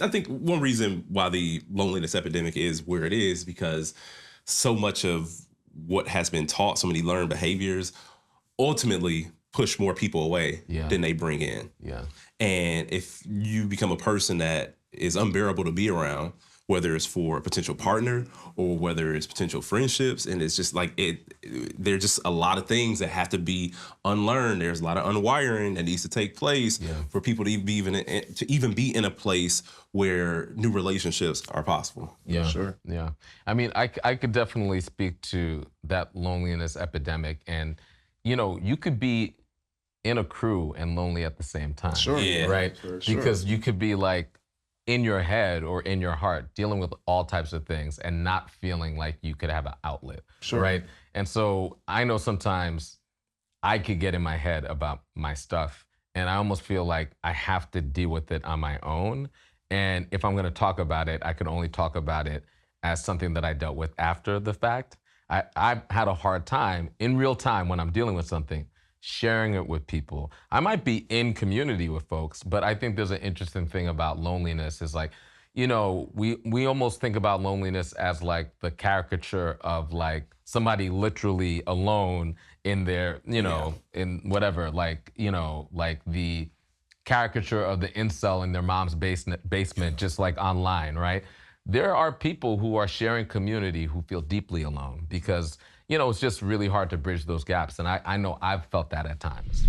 I think one reason why the loneliness epidemic is where it is because so much of what has been taught, so many learned behaviors, ultimately push more people away Yeah. than they bring in. Yeah. And if you become a person that is unbearable to be around, whether it's for a potential partner or whether it's potential friendships, and it's just like there's just a lot of things that have to be unlearned. There's a lot of unwiring that needs to take place Yeah. for people to even be in a place where new relationships are possible. Yeah, Sure. yeah. I mean, I could definitely speak to that loneliness epidemic, and you could be in a crew and lonely at the same time. Sure. Yeah. Right? For sure. Because you could be like in your head or in your heart dealing with all types of things and not feeling like you could have an outlet. Sure. Right? And so I know sometimes I could get in my head about my stuff, and I almost feel like I have to deal with it on my own. And if I'm going to talk about it, I can only talk about it as something that I dealt with after the fact. I've had a hard time in real time when I'm dealing with something, sharing it with people. I might be in community with folks, but I think there's an interesting thing about loneliness is like, we almost think about loneliness as like the caricature of like somebody literally alone in their, in whatever, like, like the caricature of the incel in their mom's basement, just like online, right? There are people who are sharing community who feel deeply alone because, it's just really hard to bridge those gaps. And I know I've felt that at times.